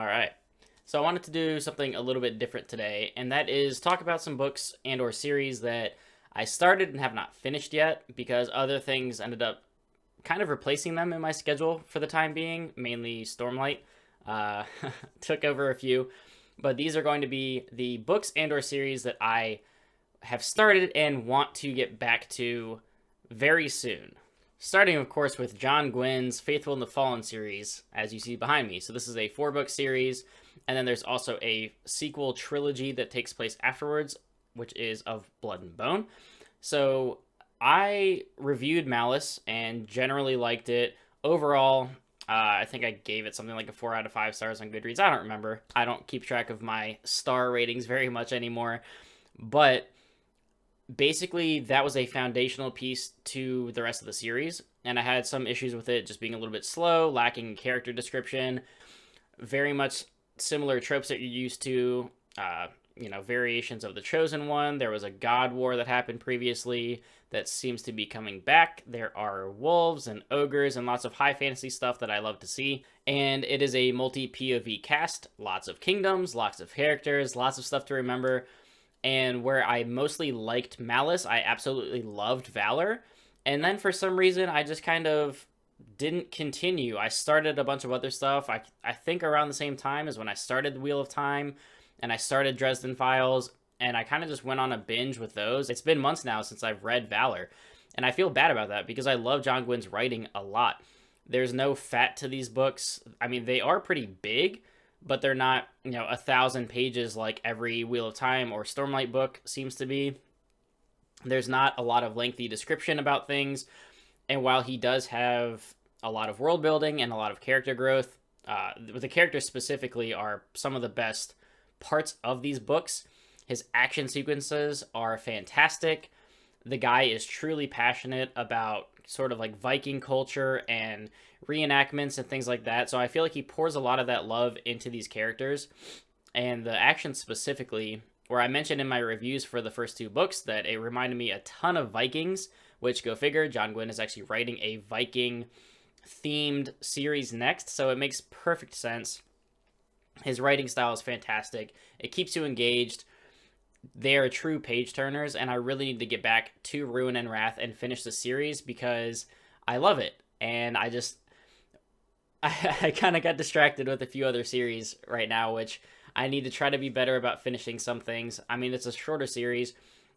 All right. So I wanted to do something a little bit different today, and that is talk about some books and or series that I started and have not finished yet because other things ended up kind of replacing them in my schedule for the time being, mainly Stormlight. Uh, took over a few, but these are going to be the books and or series that I have started and want to get back to very soon. Starting, of course, with John Gwynne's Faithful in the Fallen series, as you see behind me. So this is a 4-book series, and then there's also a sequel trilogy that takes place afterwards, which is Of Blood and Bone. So I reviewed Malice and generally liked it. Overall, I think I gave it something like a 4 out of 5 stars on Goodreads. I don't remember. I don't keep track of my star ratings very much anymore. But basically that was a foundational piece to the rest of the series, and I had some issues with it just being a little bit slow, lacking character description, very much similar tropes that you're used to, variations of the Chosen One. There was a god war that happened previously that seems to be coming back. There are wolves and ogres and lots of high fantasy stuff that I love to see, and it is a multi-POV cast, lots of kingdoms, lots of characters, lots of stuff to remember. And where I mostly liked Malice, I absolutely loved Valor. And then for some reason, I just kind of didn't continue. I started a bunch of other stuff. I think around the same time as when I started the Wheel of Time and I started Dresden Files, and I kind of just went on a binge with those. It's been months now since I've read Valor, and I feel bad about that because I love John Gwynne's writing a lot. There's no fat to these books. I mean, they are pretty big, but they're not, 1,000 pages like every Wheel of Time or Stormlight book seems to be. There's not a lot of lengthy description about things, and while he does have a lot of world building and a lot of character growth, the characters specifically are some of the best parts of these books. His action sequences are fantastic. The guy is truly passionate about sort of like Viking culture and reenactments and things like that. So I feel like he pours a lot of that love into these characters. And the action specifically, where I mentioned in my reviews for the first 2 books that it reminded me a ton of Vikings, which, go figure, John Gwynne is actually writing a Viking themed series next. So it makes perfect sense. His writing style is fantastic. It keeps you engaged. They are true page turners, and I really need to get back to Ruin and Wrath and finish the series because I love it. And I kind of got distracted with a few other series right now, which I need to try to be better about finishing some things. I mean, it's a shorter series.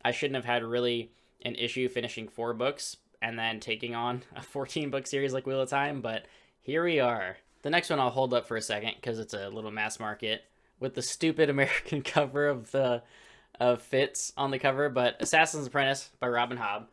I shouldn't have had really an issue finishing 4 books and then taking on a 14-book series like Wheel of Time, but here we are. The next one I'll hold up for a second because it's a little mass market with the stupid American cover of Fitz on the cover, but Assassin's Apprentice by Robin Hobb.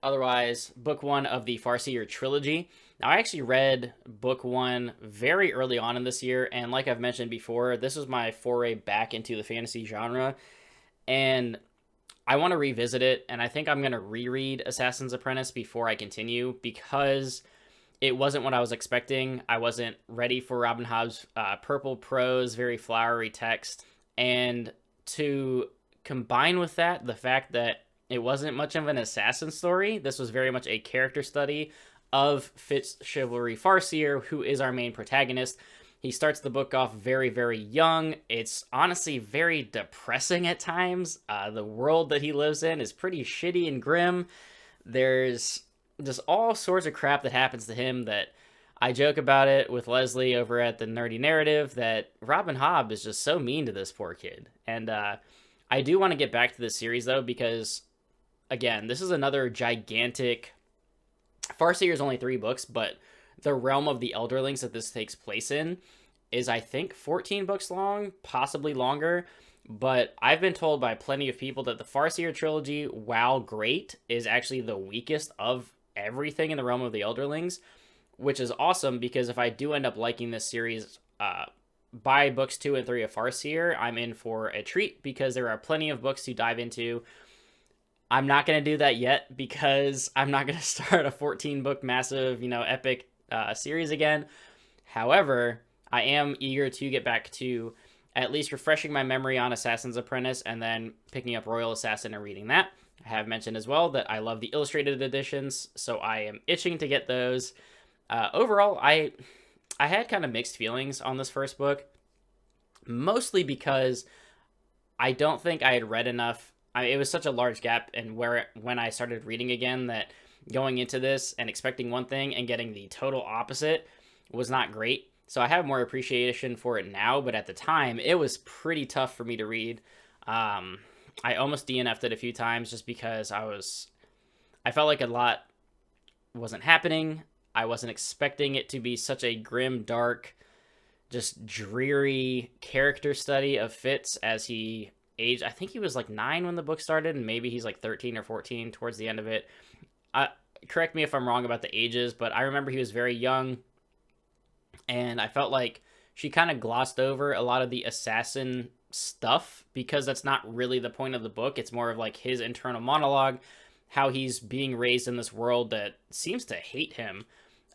Otherwise, book 1 of the Farseer trilogy. Now, I actually read book 1 very early on in this year, and like I've mentioned before, this was my foray back into the fantasy genre, and I want to revisit it, and I think I'm going to reread Assassin's Apprentice before I continue because it wasn't what I was expecting. I wasn't ready for Robin Hobb's purple prose, very flowery text, and to combine with that the fact that it wasn't much of an assassin story, this was very much a character study of Fitz Chivalry Farseer, who is our main protagonist. He starts the book off very, very young. It's honestly very depressing at times. The world that he lives in is pretty shitty and grim. There's just all sorts of crap that happens to him that I joke about it with Leslie over at the Nerdy Narrative that Robin Hobb is just so mean to this poor kid. And I do want to get back to this series, though, because, again, this is another gigantic... Farseer is only 3 books, but the realm of the Elderlings that this takes place in is, I think, 14 books long, possibly longer. But I've been told by plenty of people that the Farseer trilogy, while great, is actually the weakest of everything in the realm of the Elderlings, which is awesome because if I do end up liking this series by books 2 and 3 of Farseer, I'm in for a treat because there are plenty of books to dive into. I'm not going to do that yet because I'm not going to start a 14-book massive, epic series again. However, I am eager to get back to at least refreshing my memory on Assassin's Apprentice and then picking up Royal Assassin and reading that. I have mentioned as well that I love the illustrated editions, so I am itching to get those. Overall, I had kind of mixed feelings on this first book, mostly because I don't think I had read enough. It was such a large gap in when I started reading again, that going into this and expecting one thing and getting the total opposite was not great. So I have more appreciation for it now, but at the time, it was pretty tough for me to read. I almost DNF'd it a few times just because I felt like a lot wasn't happening. I wasn't expecting it to be such a grim, dark, just dreary character study of Fitz as he aged. I think he was like 9 when the book started, and maybe he's like 13 or 14 towards the end of it. Correct me if I'm wrong about the ages, but I remember he was very young, and I felt like she kind of glossed over a lot of the assassin stuff because that's not really the point of the book. It's more of like his internal monologue, how he's being raised in this world that seems to hate him.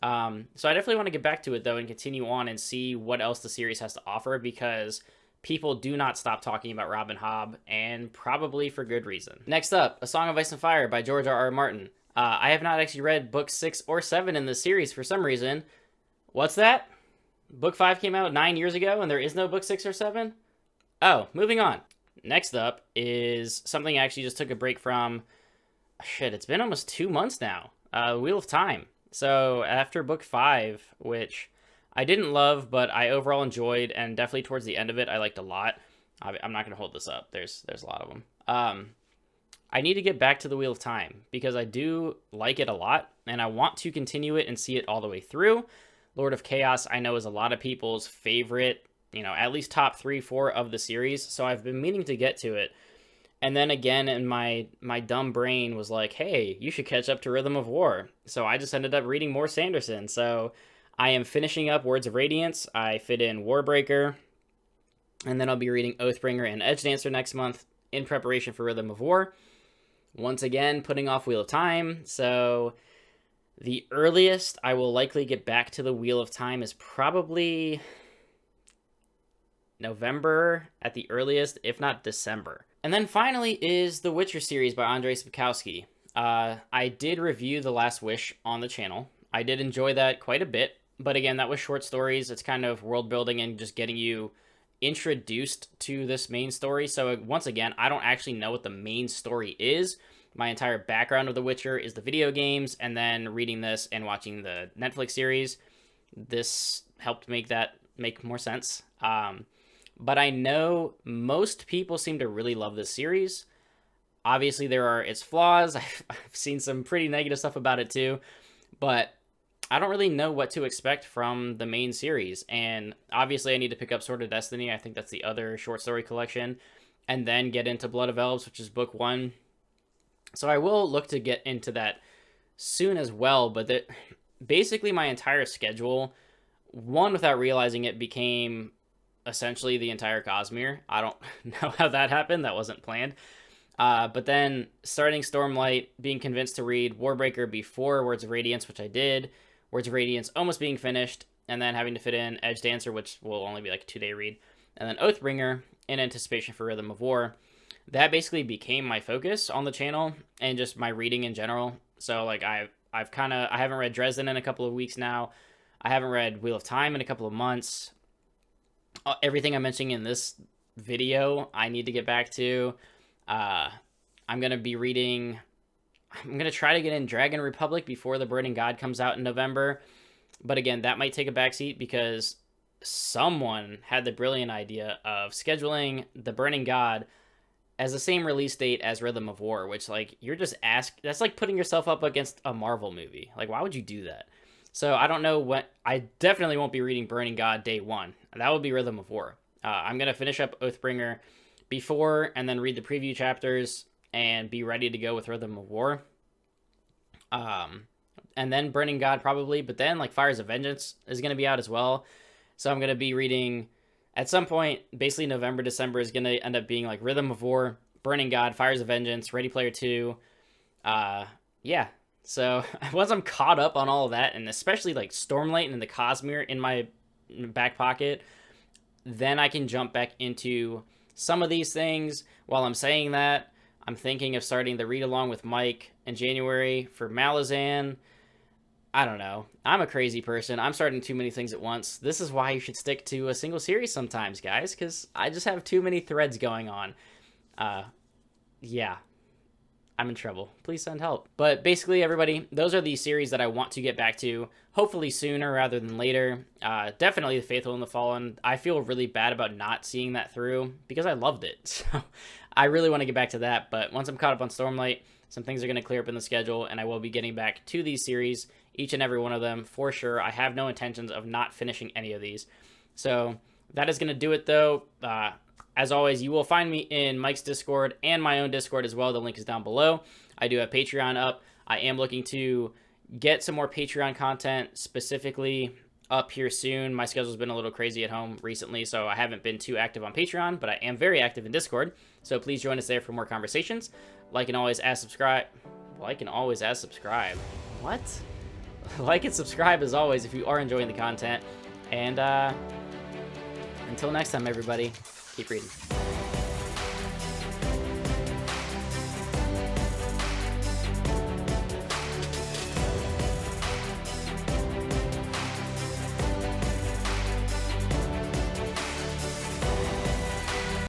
So I definitely want to get back to it, though, and continue on and see what else the series has to offer, because people do not stop talking about Robin Hobb, and probably for good reason. Next up, A Song of Ice and Fire by George R.R. Martin. I have not actually read books 6 or 7 in this series for some reason. What's that? Book 5 came out 9 years ago, and there is no book 6 or 7? Oh, moving on. Next up is something I actually just took a break from. Shit, it's been almost 2 months now. Wheel of Time. So after book 5, which I didn't love, but I overall enjoyed, and definitely towards the end of it, I liked a lot. I'm not going to hold this up. There's a lot of them. I need to get back to the Wheel of Time because I do like it a lot, and I want to continue it and see it all the way through. Lord of Chaos, I know, is a lot of people's favorite, at least top 3, 4 of the series. So I've been meaning to get to it. And then again, in my dumb brain was like, hey, you should catch up to Rhythm of War. So I just ended up reading more Sanderson. So I am finishing up Words of Radiance. I fit in Warbreaker. And then I'll be reading Oathbringer and Edge Dancer next month in preparation for Rhythm of War. Once again, putting off Wheel of Time. So the earliest I will likely get back to the Wheel of Time is probably November at the earliest, if not December. And then finally is the Witcher series by Andrzej Sapkowski. I did review The Last Wish on the channel. I did enjoy that quite a bit, but again, that was short stories. It's kind of world building and just getting you introduced to this main story. So once again, I don't actually know what the main story is. My entire background of The Witcher is the video games, and then reading this and watching the Netflix series. This helped make more sense. But I know most people seem to really love this series. Obviously, there are its flaws. I've seen some pretty negative stuff about it too. But I don't really know what to expect from the main series. And obviously, I need to pick up Sword of Destiny. I think that's the other short story collection. And then get into Blood of Elves, which is book 1. So I will look to get into that soon as well. But basically, my entire schedule, without realizing it, became essentially the entire Cosmere. I don't know how that happened. That wasn't planned. But then starting Stormlight, being convinced to read Warbreaker before Words of Radiance, which I did. Words of Radiance almost being finished, and then having to fit in Edge Dancer, which will only be like a 2-day read. And then Oathbringer in anticipation for Rhythm of War. That basically became my focus on the channel and just my reading in general. So like I haven't read Dresden in a couple of weeks now. I haven't read Wheel of Time in a couple of months. Everything I'm mentioning in this video, I need to get back to. I'm going to try to get in Dragon Republic before The Burning God comes out in November. But again, that might take a backseat because someone had the brilliant idea of scheduling The Burning God as the same release date as Rhythm of War, which, like, that's like putting yourself up against a Marvel movie. Like, why would you do that? So I don't know I definitely won't be reading Burning God day 1. That will be Rhythm of War. I'm going to finish up Oathbringer before and then read the preview chapters and be ready to go with Rhythm of War. And then Burning God probably, but then like Fires of Vengeance is going to be out as well. So I'm going to be reading at some point, basically November, December is going to end up being like Rhythm of War, Burning God, Fires of Vengeance, Ready Player 2. Yeah. So once I'm caught up on all of that, and especially like Stormlight and the Cosmere in my back pocket, then I can jump back into some of these things. While I'm saying that, I'm thinking of starting the read along with Mike in January for Malazan. I don't know. I'm a crazy person. I'm starting too many things at once. This is why you should stick to a single series sometimes, guys, because I just have too many threads going on. Yeah. I'm in trouble. Please send help. But basically, everybody, those are the series that I want to get back to, hopefully sooner rather than later. Definitely The Faithful and the Fallen. I feel really bad about not seeing that through because I loved it. So I really want to get back to that. But once I'm caught up on Stormlight, some things are going to clear up in the schedule, and I will be getting back to these series, each and every one of them, for sure. I have no intentions of not finishing any of these. So that is going to do it, though. As always, you will find me in Mike's Discord and my own Discord as well. The link is down below. I do have Patreon up. I am looking to get some more Patreon content specifically up here soon. My schedule's been a little crazy at home recently, so I haven't been too active on Patreon, but I am very active in Discord. So please join us there for more conversations. Like and always, as subscribe. Like and always, as subscribe. What? Like and subscribe as always if you are enjoying the content. And until next time, everybody. Keep reading.